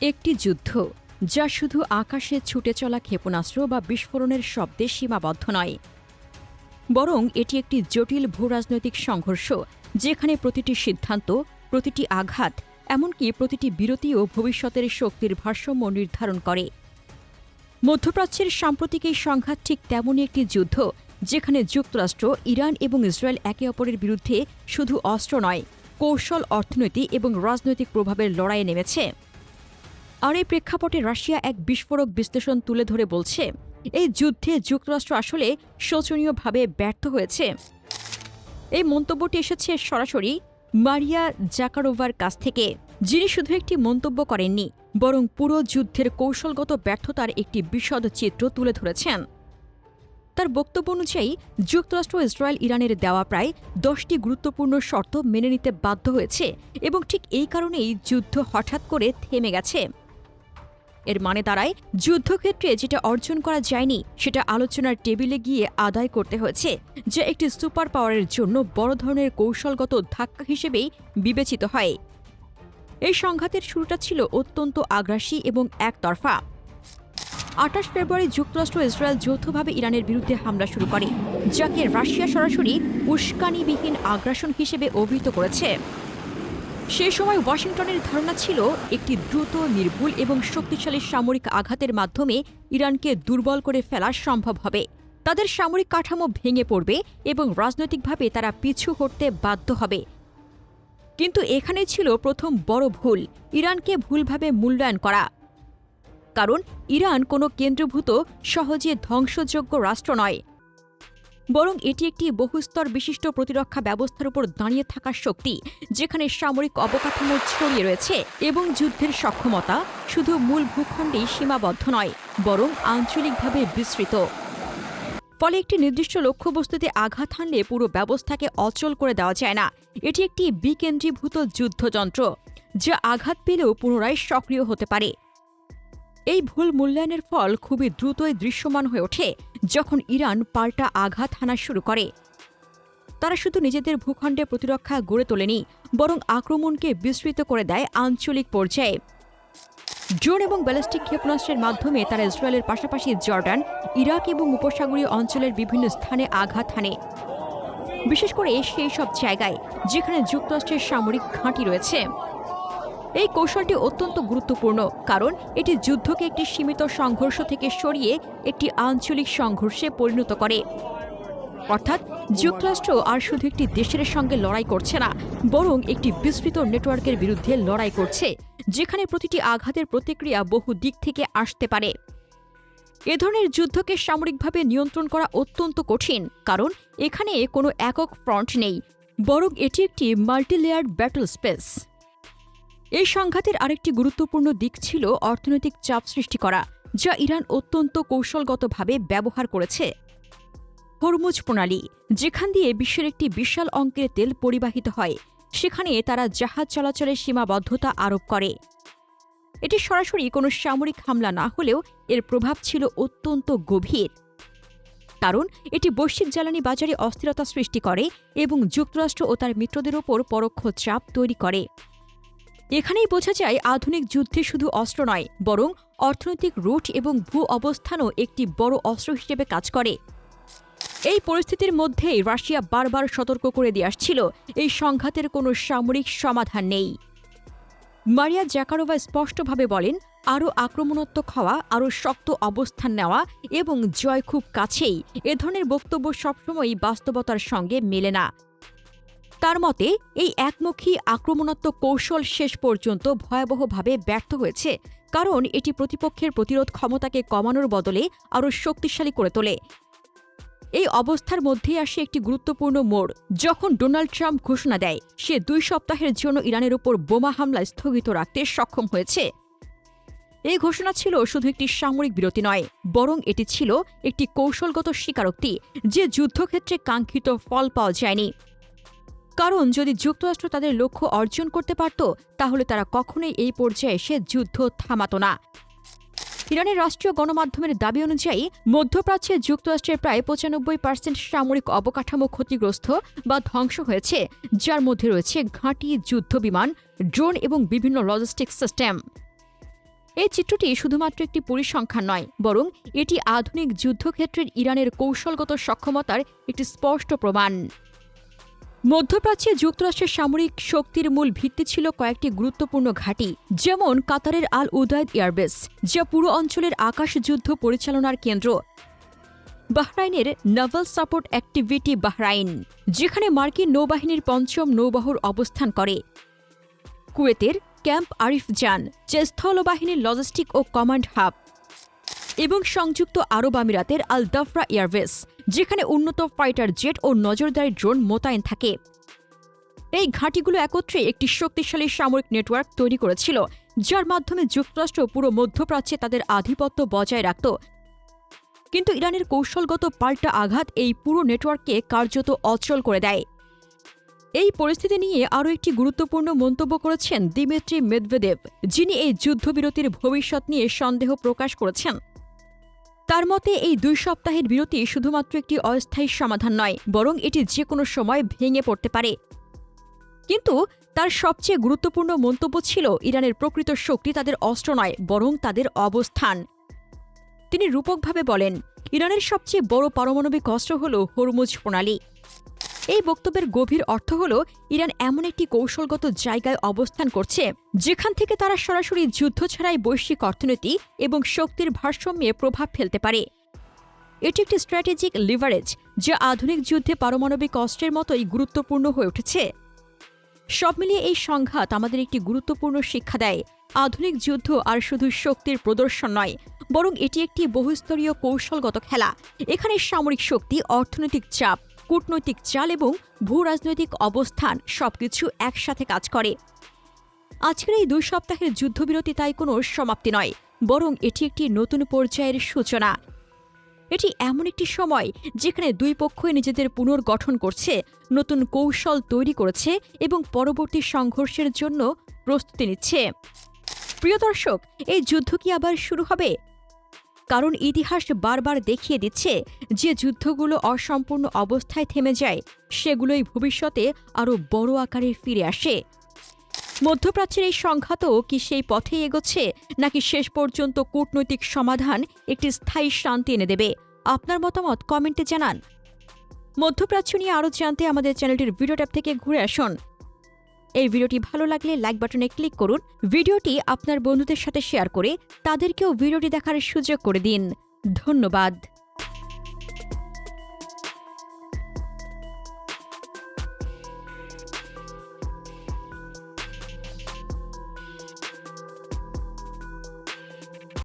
একটি যুদ্ধ যা শুধু আকাশে ছুটে চলা ক্ষেপণাস্ত্র বা বিস্ফোরণের শব্দে সীমাবদ্ধ নয়, বরং এটি একটি জটিল ভূরাজনৈতিক সংঘর্ষ যেখানে প্রতিটি সিদ্ধান্ত, প্রতিটি আঘাত, এমনকি প্রতিটি বিরতিও ভবিষ্যতের শক্তির ভারসাম্য নির্ধারণ করে। মধ্যপ্রাচ্যের সাম্প্রতিক এই সংঘাত ঠিক তেমনই একটি যুদ্ধ যেখানে যুক্তরাষ্ট্র, ইরান এবং ইসরায়েল একে অপরের বিরুদ্ধে শুধু অস্ত্র নয়, কৌশল, অর্থনীতি এবং রাজনৈতিক প্রভাবের লড়াইয়ে নেমেছে। আর এই প্রেক্ষাপটে রাশিয়া এক বিস্ফোরক বিশ্লেষণ তুলে ধরে বলছে, এই যুদ্ধে যুক্তরাষ্ট্র আসলে শোচনীয়ভাবে ব্যর্থ হয়েছে। এই মন্তব্যটি এসেছে সরাসরি মারিয়া জাকারোভার কাছ থেকে, যিনি শুধু একটি মন্তব্য করেননি, বরং পুরো যুদ্ধের কৌশলগত ব্যর্থতার একটি বিশদ চিত্র তুলে ধরেছেন। তার বক্তব্য অনুযায়ী যুক্তরাষ্ট্র ইসরায়েল ইরানের দেওয়া প্রায় 10টি গুরুত্বপূর্ণ শর্ত মেনে নিতে বাধ্য হয়েছে এবং ঠিক এই কারণেই যুদ্ধ হঠাৎ করে থেমে গেছে। এর মানে দাঁড়ায়, যুদ্ধক্ষেত্রে যেটা অর্জন করা যায়নি সেটা আলোচনার টেবিলে গিয়ে আদায় করতে হয়েছে, যা একটি সুপার পাওয়ারের জন্য বড় ধরনের কৌশলগত ধাক্কা হিসেবেই বিবেচিত হয়। এই সংঘাতের শুরুটা ছিল অত্যন্ত আগ্রাসী এবং একতরফা। 28 ফেব্রুয়ারি যুক্তরাষ্ট্র ইসরায়েল যৌথভাবে ইরানের বিরুদ্ধে হামলা শুরু করে, যাকে রাশিয়া সরাসরি উস্কানিবিহীন আগ্রাসন হিসেবে অভিহিত করেছে। সেই সময় ওয়াশিংটনের ধারণা ছিল একটি দ্রুত, নির্ভুল এবং শক্তিশালী সামরিক আঘাতের মাধ্যমে ইরানকে দুর্বল করে ফেলা সম্ভব হবে। তাদের সামরিক কাঠামো ভেঙে পড়বে এবং রাজনৈতিকভাবে তারা পিছু হটতে বাধ্য হবে। কিন্তু এখানে ছিল প্রথম বড় ভুল, ইরানকে ভুলভাবে মূল্যায়ন করা। কারণ ইরান কোনো কেন্দ্রীভূত, সহজে ধ্বংসযোগ্য রাষ্ট্র নয়, বরং এটি একটি বহুস্তর বিশিষ্ট প্রতিরক্ষা ব্যবস্থার উপর দাঁড়িয়ে থাকা শক্তি, যেখানে সামরিক অবকাঠামো ছড়িয়ে রয়েছে এবং যুদ্ধের সক্ষমতা শুধু মূল ভূখণ্ডেই সীমাবদ্ধ নয়, বরং আঞ্চলিকভাবে বিস্তৃত। ফলে একটি নির্দিষ্ট লক্ষ্যবস্তুতে আঘাত হানলে পুরো ব্যবস্থাকে অচল করে দেওয়া যায় না। এটি একটি বিকেন্দ্রীভূত যুদ্ধযন্ত্র, যা আঘাত পেলেও পুনরায় সক্রিয় হতে পারে। এই ভুল মূল্যায়নের ফল খুবই দ্রুতই দৃশ্যমান হয়ে ওঠে যখন ইরান পাল্টা আঘাত হানা শুরু করে। তারা শুধু নিজেদের ভূখণ্ডে প্রতিরক্ষা গড়ে তোলেনি, বরং আক্রমণকে বিস্তৃত করে দেয় আঞ্চলিক পর্যায়ে। ড্রোন এবং ব্যালিস্টিক ক্ষেপণাস্ত্রের মাধ্যমে তারা ইসরায়েলের পাশাপাশি জর্ডান, ইরাক এবং উপসাগরীয় অঞ্চলের বিভিন্ন স্থানে আঘাত হানে, বিশেষ করে সেই সব জায়গায় যেখানে যুক্তরাষ্ট্রের সামরিক ঘাঁটি রয়েছে। এই কৌশলটি অত্যন্ত গুরুত্বপূর্ণ, কারণ এটি যুদ্ধকে একটি সীমিত সংঘর্ষ থেকে সরিয়ে একটি আঞ্চলিক সংঘর্ষে পরিণত করে। অর্থাৎ যুক্তরাষ্ট্র আর শুধু একটি দেশের সঙ্গে লড়াই করছে না, বরং একটি বিস্তৃত নেটওয়ার্কের বিরুদ্ধে লড়াই করছে, যেখানে প্রতিটি আঘাতের প্রতিক্রিয়া বহু দিক থেকে আসতে পারে। এ ধরনের যুদ্ধকে সামরিকভাবে নিয়ন্ত্রণ করা অত্যন্ত কঠিন, কারণ এখানে কোনো একক ফ্রন্ট নেই, বরং এটি একটি মাল্টিলেয়ার্ড ব্যাটল স্পেস। এই সংঘাতের আরেকটি গুরুত্বপূর্ণ দিক ছিল অর্থনৈতিক চাপ সৃষ্টি করা, যা ইরান অত্যন্ত কৌশলগতভাবে ব্যবহার করেছে। হরমুজ প্রণালী, যেখান দিয়ে বিশ্বের একটি বিশাল অঙ্কের তেল পরিবাহিত হয়, সেখানে তারা জাহাজ চলাচলের সীমাবদ্ধতা আরোপ করে। এটি সরাসরি কোনো সামরিক হামলা না হলেও এর প্রভাব ছিল অত্যন্ত গভীর, কারণ এটি বৈশ্বিক জ্বালানি বাজারে অস্থিরতা সৃষ্টি করে এবং যুক্তরাষ্ট্র ও তার মিত্রদের ওপর পরোক্ষ চাপ তৈরি করে। এখানেই বোঝা যায়, আধুনিক যুদ্ধে শুধু অস্ত্র নয়, বরং অর্থনৈতিক রুট এবং ভূ অবস্থানও একটি বড় অস্ত্র হিসেবে কাজ করে। এই পরিস্থিতির মধ্যেই রাশিয়া বারবার সতর্ক করে দিয়ে আসছিল, এই সংঘাতের কোনো সামরিক সমাধান নেই। মারিয়া জাকারোভা স্পষ্টভাবে বলেন, আরও আক্রমণাত্মক হওয়া, আরও শক্ত অবস্থান নেওয়া এবং জয় খুব কাছেই, এ ধরনের বক্তব্য সবসময়ই বাস্তবতার সঙ্গে মেলে না। তার মতে, এই একমুখী আক্রমণাত্মক কৌশল শেষ পর্যন্ত ভয়াবহভাবে ব্যর্থ হয়েছে, কারণ এটি প্রতিপক্ষের প্রতিরোধ ক্ষমতাকে কমানোর বদলে আরও শক্তিশালী করে তোলে। এই অবস্থার মধ্যেই আসে একটি গুরুত্বপূর্ণ মোড়, যখন ডোনাল্ড ট্রাম্প ঘোষণা দেয় সে 2 সপ্তাহের জন্য ইরানের উপর বোমা হামলা স্থগিত রাখতে সক্ষম হয়েছে। এই ঘোষণা ছিল শুধু একটি সামরিক বিরতি নয়, বরং এটি ছিল একটি কৌশলগত স্বীকারোক্তি যে যুদ্ধক্ষেত্রে কাঙ্ক্ষিত ফল পাওয়া যায়নি। কারণ যদি যুক্তরাষ্ট্র তাদের লক্ষ্য অর্জন করতে পারত, তাহলে তারা কখনোই এই পর্যায়ে এসে যুদ্ধ থামাত না। ইরানের রাষ্ট্রীয় গণমাধ্যমের দাবি অনুযায়ী মধ্যপ্রাচ্যে যুক্তরাষ্ট্রের প্রায় ৯৫% সামরিক অবকাঠামো ক্ষতিগ্রস্ত বা ধ্বংস হয়েছে, যার মধ্যে রয়েছে ঘাঁটি, যুদ্ধবিমান, ড্রোন এবং বিভিন্ন লজিস্টিক সিস্টেম। এই চিত্রটি শুধুমাত্র একটি পরিসংখ্যান নয়, বরং এটি আধুনিক যুদ্ধক্ষেত্রের ইরানের কৌশলগত সক্ষমতার একটি স্পষ্ট প্রমাণ। মধ্যপ্রাচ্যে যুক্তরাষ্ট্রের সামরিক শক্তির মূল ভিত্তি ছিল কয়েকটি গুরুত্বপূর্ণ ঘাঁটি, যেমন কাতারের আল উদাইদ এয়ারবেস, যা পুরো অঞ্চলের আকাশ যুদ্ধ পরিচালনার কেন্দ্র, বাহরাইনের নাভাল সাপোর্ট অ্যাক্টিভিটি বাহরাইন, যেখানে মার্কিন নৌবাহিনীর ৫ম নৌবহর অবস্থান করে, কুয়েতের ক্যাম্প আরিফ জান, যে স্থলবাহিনীর লজিস্টিক ও কমান্ড হাব, এবং সংযুক্ত আরব আমিরাতের আল দাফরা এয়ারবেস, যেখানে উন্নত ফাইটার জেট ও নজরদারি ড্রোন মোতায়েন থাকে। এই ঘাঁটিগুলো একত্রে একটি শক্তিশালী সামরিক নেটওয়ার্ক তৈরি করেছিল, যার মাধ্যমে যুক্তরাষ্ট্র পুরো মধ্যপ্রাচ্যে তাদের আধিপত্য বজায় রাখত। কিন্তু ইরানের কৌশলগত পাল্টা আঘাত এই পুরো নেটওয়ার্ককে কার্যত অচল করে দেয়। এই পরিস্থিতি নিয়ে আরও একটি গুরুত্বপূর্ণ মন্তব্য করেছেন দিমিত্রি মেদভেদেভ, যিনি এই যুদ্ধবিরতির ভবিষ্যৎ নিয়ে সন্দেহ প্রকাশ করেছেন। তার মতে এই ২ সপ্তাহের বিরতি শুধুমাত্র একটি অস্থায়ী সমাধান নয়, বরং এটি যে কোনো সময় ভেঙে পড়তে পারে। কিন্তু তার সবচেয়ে গুরুত্বপূর্ণ মন্তব্য ছিল ইরানের প্রকৃত শক্তি তাদের অস্ত্র নয়, বরং তাদের অবস্থান। তিনি রূপকভাবে বলেন, ইরানের সবচেয়ে বড় পারমাণবিক অস্ত্র হল হরমুজ প্রণালী। এই বক্তব্যের গভীর অর্থ হল ইরান এমন একটি কৌশলগত জায়গায় অবস্থান করছে, যেখান থেকে তারা সরাসরি যুদ্ধ ছাড়াই বৈশ্বিক অর্থনীতি এবং শক্তির ভারসাম্যে প্রভাব ফেলতে পারে। এটি একটি স্ট্র্যাটেজিক লিভারেজ, যা আধুনিক যুদ্ধে পারমাণবিক অস্ত্রের মতোই গুরুত্বপূর্ণ হয়ে উঠেছে। সব মিলিয়ে এই সংঘাত আমাদের একটি গুরুত্বপূর্ণ শিক্ষা দেয়। আধুনিক যুদ্ধ আর শুধু শক্তির প্রদর্শন নয়, বরং এটি একটি বহুস্তরীয় কৌশলগত খেলা। এখানে সামরিক শক্তি, অর্থনৈতিক চাপ, কূটনৈতিক চাল এবং ভূরাজনৈতিক অবস্থান সবকিছু একসাথে কাজ করে। আজকের এই ২ সপ্তাহের যুদ্ধবিরতি তাই কোনো সমাপ্তি নয়, বরং এটি একটি নতুন পর্যায়ের সূচনা। এটি এমন একটি সময় যেখানে ২ পক্ষই নিজেদের পুনর্গঠন করছে, নতুন কৌশল তৈরি করেছে এবং পরবর্তী সংঘর্ষের জন্য প্রস্তুতি নিচ্ছে। প্রিয় দর্শক, এই যুদ্ধ কি আবার শুরু হবে? কারণ ইতিহাস বারবার দেখিয়ে দিচ্ছে যে যুদ্ধগুলো অসম্পূর্ণ অবস্থায় থেমে যায়, সেগুলোই ভবিষ্যতে আরও বড় আকারে ফিরে আসে। মধ্যপ্রাচ্যের এই সংঘাতও কি সেই পথেই এগোচ্ছে, নাকি শেষ পর্যন্ত কূটনৈতিক সমাধান একটি স্থায়ী শান্তি এনে দেবে? আপনার মতামত কমেন্টে জানান। মধ্যপ্রাচ্য নিয়ে আরও জানতে আমাদের চ্যানেলটির ভিডিও ট্যাব থেকে ঘুরে আসুন। এই ভিডিওটি ভালো লাগলে লাইক বাটনে ক্লিক করুন। ভিডিওটি আপনার বন্ধুদের সাথে শেয়ার করে তাদেরকেও ভিডিওটি দেখার সুযোগ করে দিন। ধন্যবাদ।